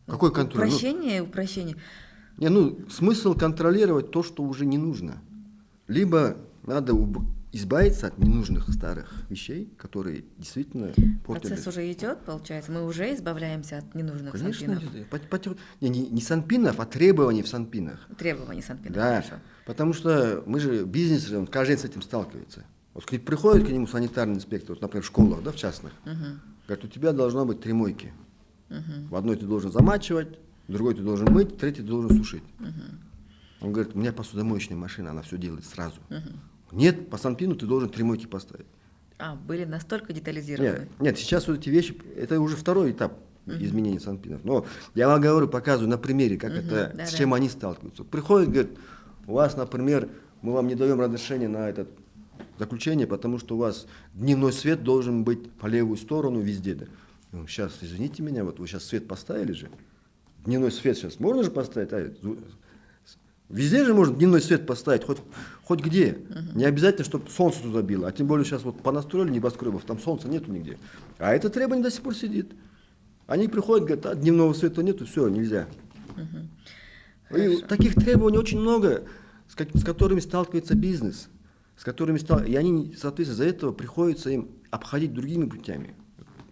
Ну, Какой контроль? Упрощение. Смысл контролировать то, что уже не нужно. Либо надо избавиться от ненужных старых вещей, которые действительно портили. Процесс уже идет, получается, мы уже избавляемся от ненужных Конечно, санпинов. не санпинов, а требований в санпинах. Требований санпинов, Да, хорошо. потому потому что мы же, бизнес, он каждый день с этим сталкивается. Вот приходит к нему санитарный инспектор, вот, например, в школах, да, в частных, говорит, у тебя должно быть 3 мойки. В одной ты должен замачивать, в другой ты должен мыть, в третьей ты должен сушить. Он говорит, у меня посудомоечная машина, она все делает сразу. Нет, по санпину ты должен 3 мойки поставить. Были настолько детализированы. Нет, сейчас вот эти вещи, это уже второй этап изменения санпинов. Но я вам говорю, показываю на примере, как с чем они сталкиваются. Приходит, говорит, у вас, например, мы вам не даем разрешения на это заключение, потому что у вас дневной свет должен быть по левую сторону везде. Да. Сейчас, извините меня, вот вы сейчас свет поставили же. Дневной свет сейчас можно же поставить? Везде же можно дневной свет поставить, хоть где. Не обязательно, чтобы солнце туда било. А тем более сейчас вот понастроили небоскребов, там солнца нету нигде. А это требование до сих пор сидит. Они приходят, говорят, дневного света нету, все, нельзя. И таких требований очень много, с которыми сталкивается бизнес. И они, соответственно, из-за этого приходится им обходить другими путями.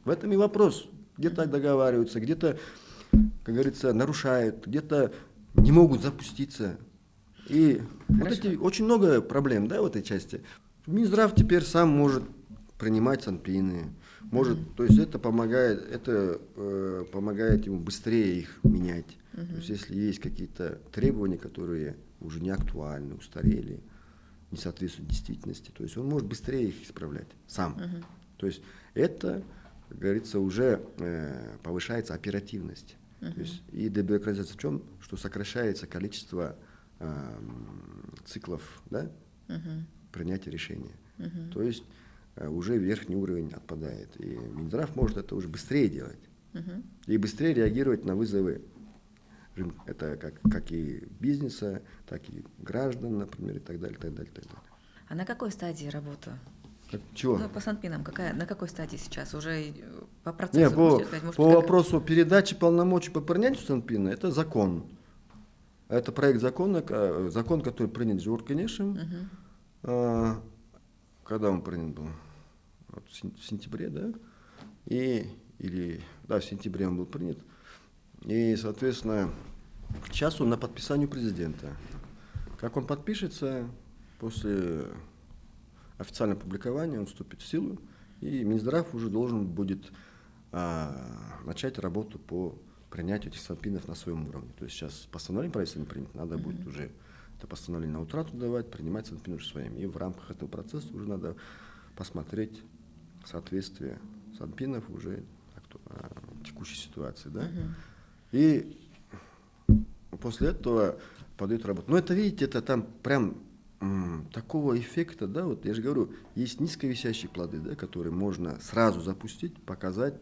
В этом и вопрос. Где-то договариваются, где-то, как говорится, нарушают, где-то не могут запуститься. И вот очень много проблем, да, в этой части. Минздрав теперь сам может принимать санпины, то есть это помогает ему быстрее их менять. То есть если есть какие-то требования, которые уже не актуальны, устарели, не соответствуют действительности, то есть он может быстрее их исправлять сам. То есть это, как говорится, уже повышается оперативность. То есть и дебюрократизация в чем? Что сокращается количество циклов, да, принятия решения. То есть уже верхний уровень отпадает. И Минздрав может это уже быстрее делать. И быстрее реагировать на вызовы. Это как и бизнеса, так и граждан, например, и так далее, так далее, так далее. А на какой стадии работа? Чего? По санпинам, на какой стадии сейчас? Уже по процессу? По вопросу передачи полномочий по принятию санпина, это закон. Это проект закона, закон, который принят Жоркинешем. Когда он принят был? Вот в сентябре, да? В сентябре он был принят. И, соответственно, сейчас он на подписанию президента. Как он подпишется, после официального публикования он вступит в силу, и Минздрав уже должен будет начать работу по принятию этих санпинов на своем уровне. То есть сейчас постановление правительства принято, надо будет уже это постановление на утрату давать, принимать санпины уже своими. И в рамках этого процесса уже надо посмотреть соответствие санпинов уже текущей ситуации. Да? И после этого подают работу. Но это, видите, это там прям такого эффекта, да, вот я же говорю, есть низковисящие плоды, да, которые можно сразу запустить, показать,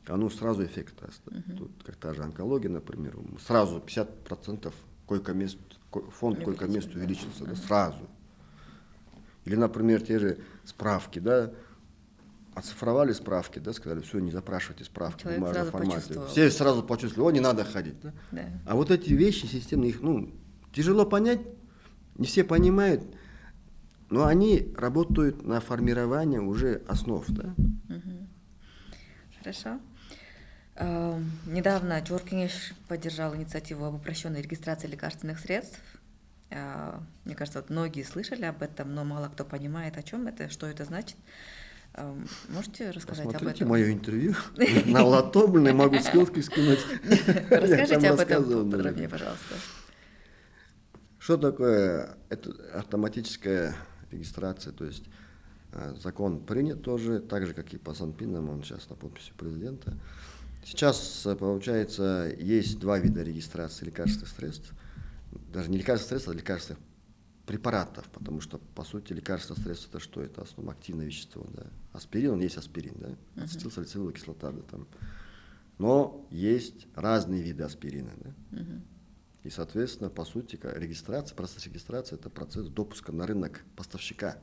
оно сразу эффект даст. Тут как та же онкология, например, сразу 50% фонд койко-мест увеличился, да, сразу. Или, например, те же справки, да, оцифровали справки, да, сказали, все, не запрашивайте справки в бумажном формате. Все сразу почувствовали, не надо ходить. Да? Да. А вот эти вещи системные, их тяжело понять, не все понимают, но они работают на формирование уже основ. Да? Хорошо. Недавно Жоркинеш поддержал инициативу об упрощенной регистрации лекарственных средств. Мне кажется, вот многие слышали об этом, но мало кто понимает, о чем это, что это значит. Можете рассказать об этом? Посмотрите мое интервью на Латобльной, могу ссылки скинуть. Расскажите об этом подробнее, пожалуйста. Что такое это автоматическая регистрация? То есть закон принят тоже, так же, как и по Санпинам, он сейчас на подписи президента. Сейчас, получается, есть два вида регистрации лекарственных средств. Даже не лекарственных средств, а лекарственных препаратов, потому что, по сути, лекарственное средство это что? Это основное активное вещество. Да? Аспирин, он есть аспирин, да? Ацетилсалициловая кислота. Да, там. Но есть разные виды аспирина. Да? И, соответственно, по сути, регистрация, процесс регистрации – это процесс допуска на рынок поставщика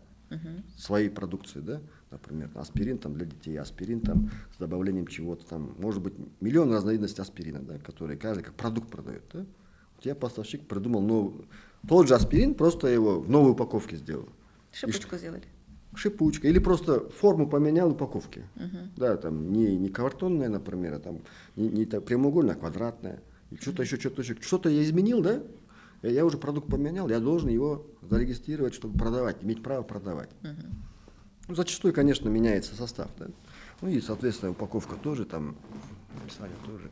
своей продукции, да, например, аспирин там для детей, аспирин там с добавлением чего-то там, может быть, миллион разновидностей аспирина, да, которые каждый как продукт продает, да. У тебя поставщик придумал новый, тот же аспирин, просто его в новой упаковке сделал. Шипучку сделали. Шипучка, или просто форму поменял упаковки, да, там не картонная, например, а там не прямоугольная, а квадратная, и что-то еще, что-то я изменил, да. Я уже продукт поменял, я должен его зарегистрировать, чтобы продавать, иметь право продавать. Ну, зачастую, конечно, меняется состав, да? Ну и, соответственно, упаковка тоже, там, описание тоже.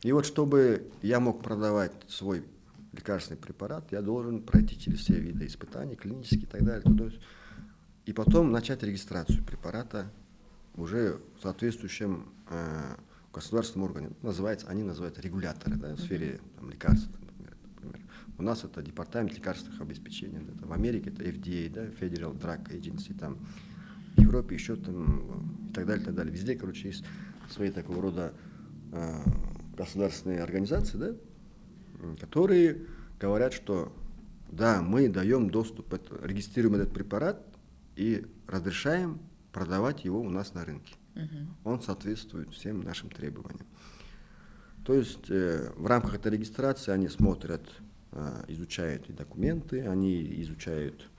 И вот, чтобы я мог продавать свой лекарственный препарат, я должен пройти через все виды испытаний, клинические и так далее, туда, и потом начать регистрацию препарата уже в соответствующем государственном органе. Они называются регуляторы, да, в сфере там, лекарств. У нас это департамент лекарственных обеспечений, да, в Америке это FDA, да, Federal Drug Agency, там, в Европе еще там и так далее, и так далее. Везде, короче, есть свои такого рода государственные организации, да, которые говорят, что да, мы даем доступ, регистрируем этот препарат и разрешаем продавать его у нас на рынке. Он соответствует всем нашим требованиям. То есть в рамках этой регистрации они смотрят, изучают и документы, они изучают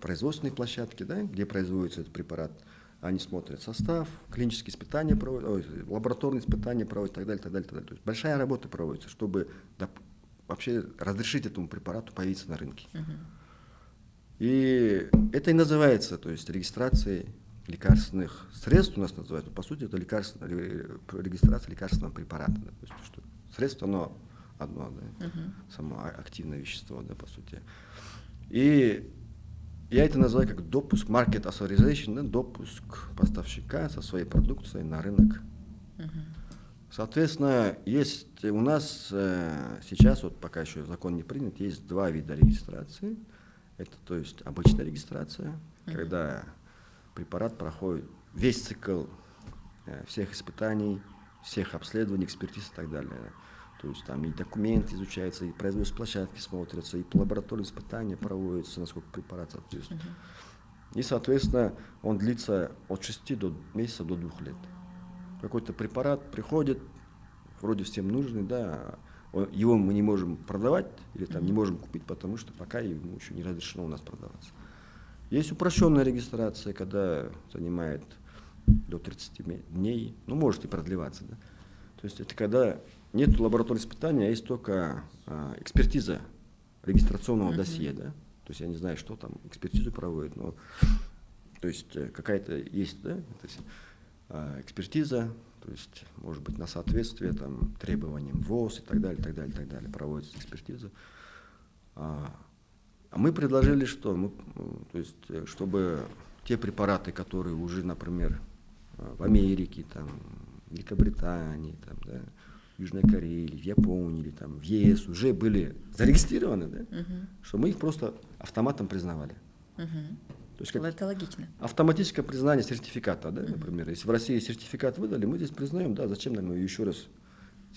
производственные площадки, да, где производится этот препарат, они смотрят состав, клинические испытания проводят, лабораторные испытания проводят и так далее, так далее, так далее. То есть большая работа проводится, чтобы вообще разрешить этому препарату появиться на рынке. И это и называется, то есть регистрацией лекарственных средств у нас называется, по сути это регистрация лекарственного препарата, да, то есть что средство оно одно, да, само активное вещество, да, по сути. И я это называю как допуск, market authorization, да, допуск поставщика со своей продукцией на рынок. Соответственно, есть у нас сейчас, вот пока еще закон не принят, есть два вида регистрации. Это, то есть, обычная регистрация, когда препарат проходит весь цикл всех испытаний, всех обследований, экспертиз и так далее. То есть там и документы изучаются, и производственные площадки смотрятся, и лабораторные испытания проводятся, насколько препарат соответствует. И, соответственно, он длится от 6 месяцев до 2 лет. Какой-то препарат приходит, вроде всем нужный, да, его мы не можем продавать или там не можем купить, потому что пока ему еще не разрешено у нас продаваться. Есть упрощенная регистрация, когда занимает до 30 дней, ну, может и продлеваться, да. То есть это когда нет лабораторного испытания, а есть только экспертиза регистрационного досье, да. То есть я не знаю, что там экспертизу проводят, но то есть какая-то есть, да, то есть, экспертиза, то есть, может быть, на соответствие там, требованиям ВОЗ и так далее, так далее, так далее, проводится экспертиза. А мы предложили, что то есть, чтобы те препараты, которые уже, например, в Америке, там, в Великобритании, там, да, в Южной Корее, или в Японии, или там, в ЕС уже были зарегистрированы, да, что мы их просто автоматом признавали. То есть, Это логично. Автоматическое признание сертификата, да, например. Если в России сертификат выдали, мы здесь признаем, да, зачем нам еще раз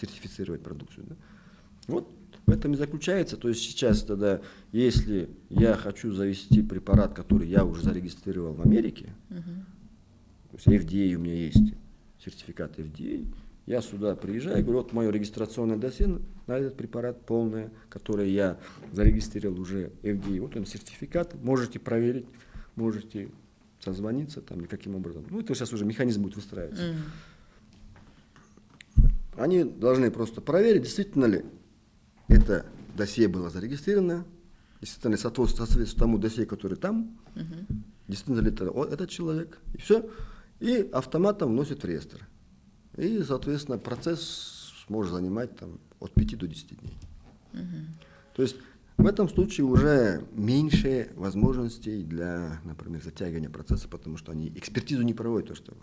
сертифицировать продукцию. Да? Вот в этом и заключается. То есть сейчас тогда, если я хочу завести препарат, который я уже зарегистрировал в Америке, то есть FDA у меня есть, сертификат FDA, я сюда приезжаю и говорю, вот мое регистрационное досье на этот препарат полное, которое я зарегистрировал уже FDA, вот он сертификат, можете проверить. Можете созвониться там или каким образом. Ну, это сейчас уже механизм будет выстраиваться. Они должны просто проверить, действительно ли это досье было зарегистрировано, действительно ли соответствует тому досье, который там, действительно ли это этот человек, и все. И автоматом вносит в реестр. И, соответственно, процесс может занимать там, от 5 до 10 дней. То есть В этом случае уже меньше возможностей для, например, затягивания процесса, потому что они экспертизу не проводят. То, что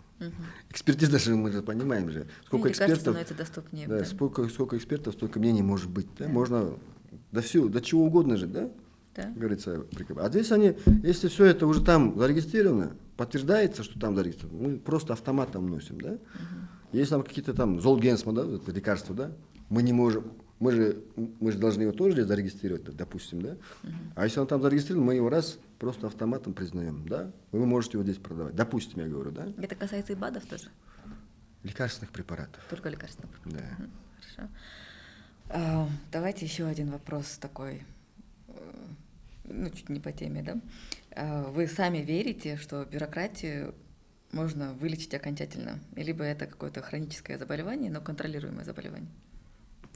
экспертиза же, мы же понимаем же, сколько И лекарства экспертов, становятся доступнее. да, Да. сколько экспертов, столько мнений может быть. Да? Можно до чего угодно же, да? Да. Как говорится, а здесь они, если все это уже там зарегистрировано, подтверждается, что там зарегистрировано, мы просто автоматом носим, да? Если там какие-то там Золгенсма, да, это лекарства, да, мы не можем, мы же должны его тоже зарегистрировать, допустим, да? А если он там зарегистрирован, мы его раз просто автоматом признаем, да? Вы можете его здесь продавать, допустим, я говорю, да? Это касается и БАДов тоже? Лекарственных препаратов. Только лекарственных препаратов. Да. Хорошо. Давайте еще один вопрос такой, чуть не по теме, да? Вы сами верите, что бюрократию можно вылечить окончательно? Либо это какое-то хроническое заболевание, но контролируемое заболевание?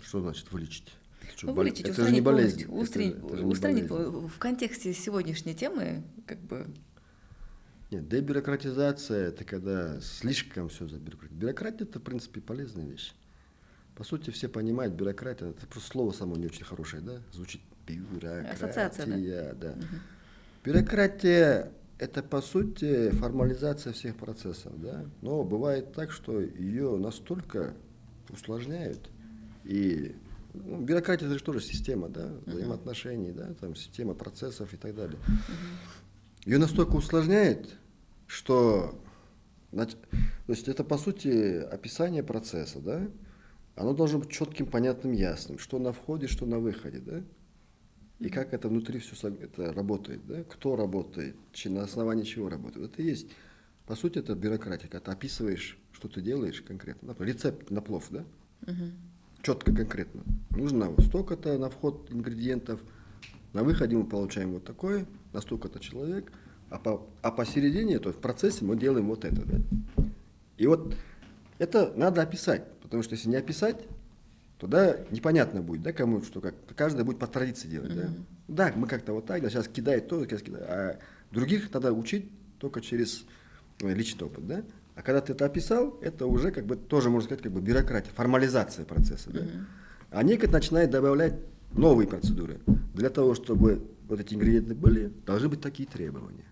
Что значит вылечить? Это что, Вылечить, это же не болезнь. устранить, Это же не устранить болезнь. в контексте сегодняшней темы, как бы. Нет, дебюрократизация – это когда слишком все забюрократизировано. Бюрократия – это, в принципе, полезная вещь. По сути, все понимают, бюрократия – это просто слово само не очень хорошее, да? Звучит бюрократия. Ассоциация, да? Бюрократия – это, по сути, формализация всех процессов, да? Но бывает так, что ее настолько усложняют. И бюрократия – это же тоже система, да? Взаимоотношений, да? Там система процессов и так далее. Ее настолько усложняет, что, то есть это по сути описание процесса, да? Оно должно быть четким, понятным, ясным, что на входе, что на выходе, да? И как это внутри все это работает, да? Кто работает, на основании чего работает. Это и есть, по сути, это бюрократия, когда ты описываешь, что ты делаешь конкретно. Например, рецепт на плов, да? Четко, конкретно. Нужно вот столько-то на вход ингредиентов, на выходе мы получаем вот такое, на столько-то человек, а посередине, то есть в процессе мы делаем вот это. Да? И вот это надо описать, потому что если не описать, то да, непонятно будет, да, кому что как. Каждый будет по традиции делать. Да, мы как-то вот так, да, сейчас кидает то, сейчас кидает, а других надо учить только через личный опыт. Да? А когда ты это описал, это уже как бы тоже, можно сказать, как бы бюрократия, формализация процесса. Да? А некоторые начинают добавлять новые процедуры. Для того, чтобы вот эти ингредиенты были, должны быть такие требования.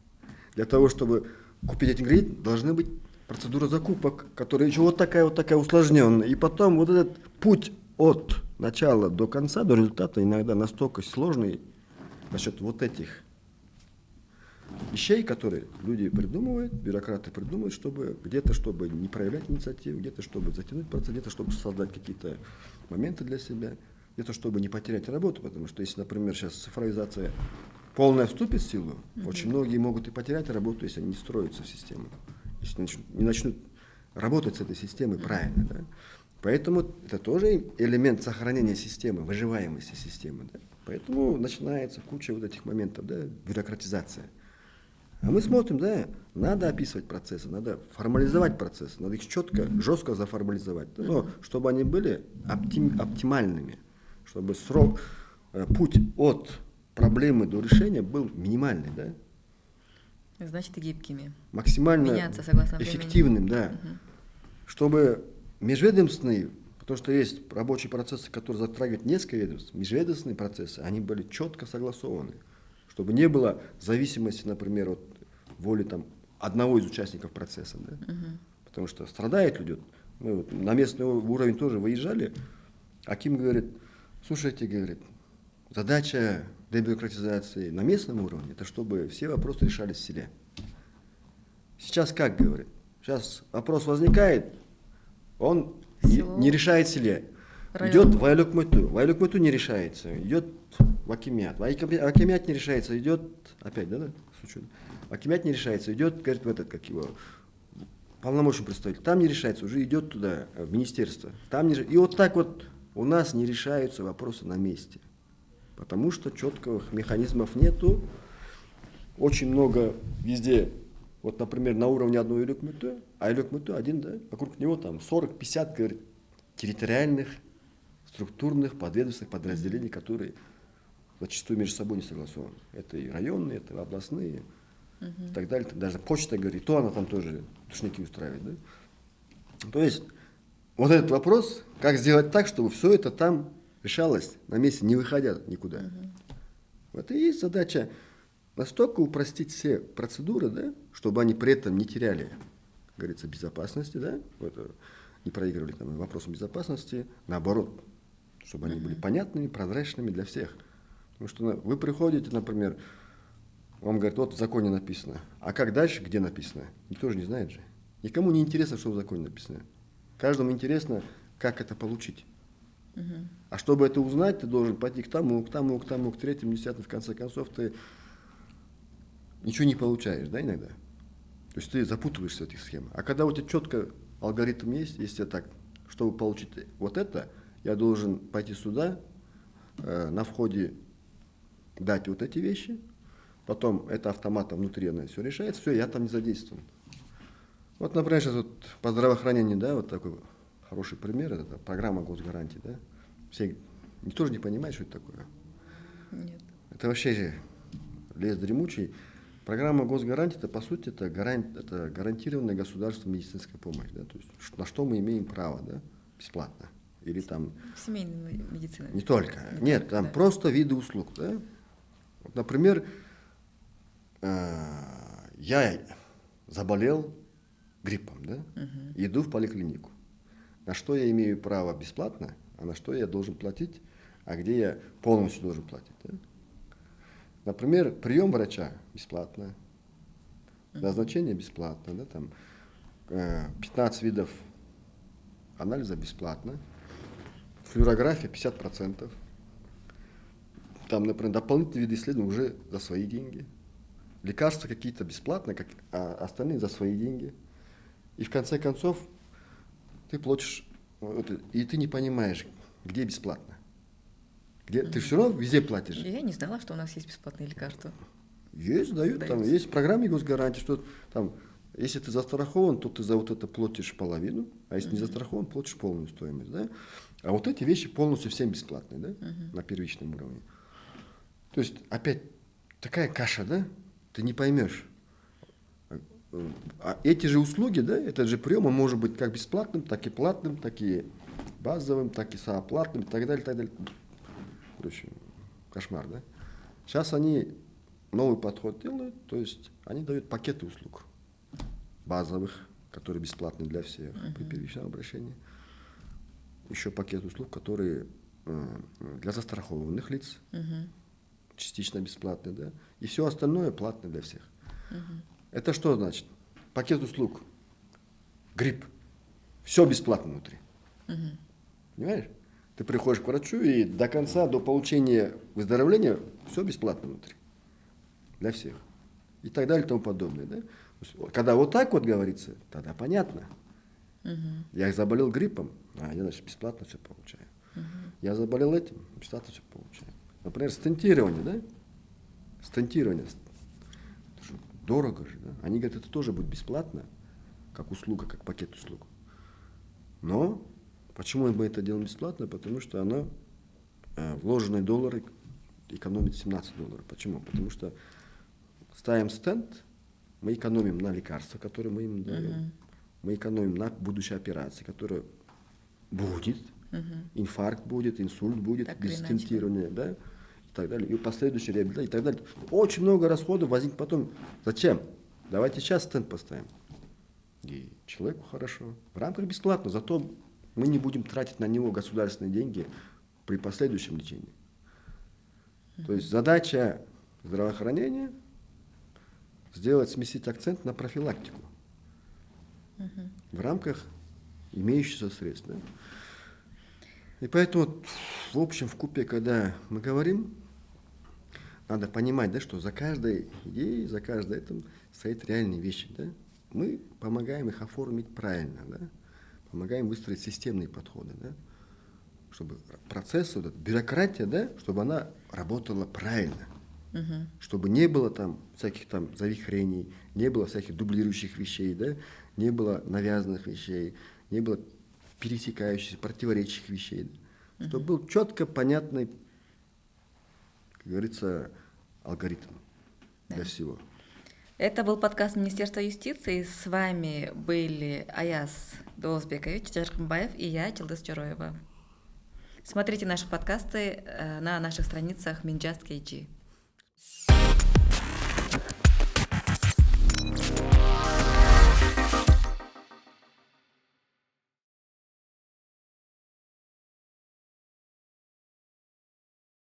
Для того, чтобы купить эти ингредиенты, должны быть процедура закупок, которая еще вот такая усложненная. И потом вот этот путь от начала до конца, до результата иногда настолько сложный за счет вот этих вещей, которые люди придумывают, бюрократы придумывают, чтобы где-то, чтобы не проявлять инициативу, где-то, чтобы затянуть процесс, где-то, чтобы создать какие-то моменты для себя. Это чтобы не потерять работу, потому что если, например, сейчас цифровизация полная вступит в силу, очень многие могут и потерять работу, если они не строятся в систему, если не начнут работать с этой системой правильно. Да? Поэтому это тоже элемент сохранения системы, выживаемости системы. Да? Поэтому начинается куча вот этих моментов, да, бюрократизация. А мы смотрим, да, надо описывать процессы, надо формализовать процессы, надо их четко, жестко заформализовать, но чтобы они были оптимальными. Чтобы путь от проблемы до решения был минимальный, да? Значит, и гибкими. Максимально эффективным, да. Чтобы межведомственные, потому что есть рабочие процессы, которые затрагивают несколько ведомств, межведомственные процессы, они были четко согласованы. Чтобы не было зависимости, например, от воли там, одного из участников процесса, да? Потому что страдают люди. Мы вот на местный уровень тоже выезжали, Аким говорит: слушайте, говорит, задача дебюрократизации на местном уровне – это чтобы все вопросы решались в селе. Сейчас как, говорит, сейчас вопрос возникает, он не решает в селе. Идет в Айлюк-Мыту. В Айлюк-Мыту не решается, идет в Акимят. Акимят не решается, идет, опять, да? Акимят не решается, идет, говорит, в этот, как его, полномочный представитель. Там не решается, уже идет туда, в министерство. Там не, и вот так вот у нас не решаются вопросы на месте. Потому что четких механизмов нету. Очень много везде, вот, например, на уровне одной Айлюк-Мыту, а Айлюк-Мыту один, да, вокруг него там 40-50, говорит, территориальных, структурных, подведомственных подразделений, которые зачастую между собой не согласованы. Это и районные, это и областные, и так далее. Даже почта, говорит, то она там тоже душники устраивает. Да? То есть вот этот вопрос, как сделать так, чтобы все это там решалось на месте, не выходя никуда. Вот и есть задача настолько упростить все процедуры, да, чтобы они при этом не теряли, как говорится, безопасности, да, вот, не проигрывали там вопросам безопасности, наоборот, чтобы они были понятными, прозрачными для всех. Потому что вы приходите, например, вам говорят, вот в законе написано, а как дальше, где написано? Никто же не знает же. Никому не интересно, что в законе написано. Каждому интересно, как это получить. А чтобы это узнать, ты должен пойти к тому, к третьему, десятому, в конце концов, ты ничего не получаешь, да, иногда? То есть ты запутываешься в этих схемах. А когда у тебя четко алгоритм есть, если так, чтобы получить вот это, я должен пойти сюда, на входе дать вот эти вещи, потом это автоматом внутри она все решает, все, я там не задействован. Вот, например, сейчас вот по здравоохранению, да, вот такой хороший пример, это программа госгарантий, да. Все, никто же не понимает, что это такое. Нет. Это вообще же лес дремучий. Программа госгарантий, это по сути это гарантированная государственная медицинская помощь, да, то есть на что мы имеем право, да, бесплатно. Или там... Семейная медицина. Не только. Нет, там да. Просто виды услуг, да. Вот, например, я заболел гриппом, да, иду в поликлинику. На что я имею право бесплатно, а на что я должен платить, а где я полностью должен платить. Да? Например, прием врача бесплатно, назначение бесплатно, да, там, 15 видов анализа бесплатно, флюорография 50%, там, например, дополнительные виды исследований уже за свои деньги, лекарства какие-то бесплатно, а остальные за свои деньги. И в конце концов ты платишь, и ты не понимаешь, где бесплатно. Где? Ты все равно везде платишь. Я не знала, что у нас есть бесплатные лекарства. Есть, дают. Там есть в программе госгарантии, что там, если ты застрахован, то ты за вот это платишь половину, а если не застрахован, платишь полную стоимость. Да? А вот эти вещи полностью всем бесплатные, да? На первичном уровне. То есть опять такая каша, да? Ты не поймешь. А эти же услуги, да, этот же прием, он может быть как бесплатным, так и платным, так и базовым, так и сооплатным, и так далее, так далее. Короче, кошмар, да? Сейчас они новый подход делают, то есть они дают пакеты услуг базовых, которые бесплатны для всех при первичном обращении. Еще пакет услуг, которые для застрахованных лиц, частично бесплатные, да? И все остальное платное для всех. Это что значит? Пакет услуг, грипп, все бесплатно внутри. Понимаешь? Ты приходишь к врачу, и до конца, до получения выздоровления, все бесплатно внутри. Для всех. И так далее, и тому подобное. Да? Когда вот так вот говорится, тогда понятно. Я заболел гриппом, я, значит, бесплатно все получаю. Я заболел этим, бесплатно все получаю. Например, стентирование, да? Стентирование. Дорого же, да? Они говорят, это тоже будет бесплатно, как услуга, как пакет услуг. Но почему мы это делаем бесплатно? Потому что оно, вложенные доллары, экономит $17. Почему? Потому что ставим стенд, мы экономим на лекарства, которые мы им даем, мы экономим на будущей операции, которая будет, инфаркт будет, инсульт будет, так без стентирования, да? И так далее, и последующая реабилитация, и так далее. Очень много расходов возникнет потом. Зачем? Давайте сейчас стенд поставим. И человеку хорошо. В рамках бесплатно, зато мы не будем тратить на него государственные деньги при последующем лечении. То есть задача здравоохранения сделать, сместить акцент на профилактику в рамках имеющихся средств. Да? И поэтому, в общем, вкупе, когда мы говорим, надо понимать, да, что за каждой идеей, за каждым этим стоят реальные вещи. Да? Мы помогаем их оформить правильно, да? Помогаем выстроить системные подходы, да? Чтобы процесс, вот, бюрократия, да, чтобы она работала правильно, чтобы не было там всяких там завихрений, не было всяких дублирующих вещей, да? Не было навязанных вещей, не было пересекающихся, противоречащих вещей, да? Чтобы был четко понятный, как говорится, алгоритм для всего. Это был подкаст Министерства юстиции. С вами были Аяз Доозбекович, Чажаркамбаев и я, Чилдыз Чороева. Смотрите наши подкасты на наших страницах Минджаст.kg.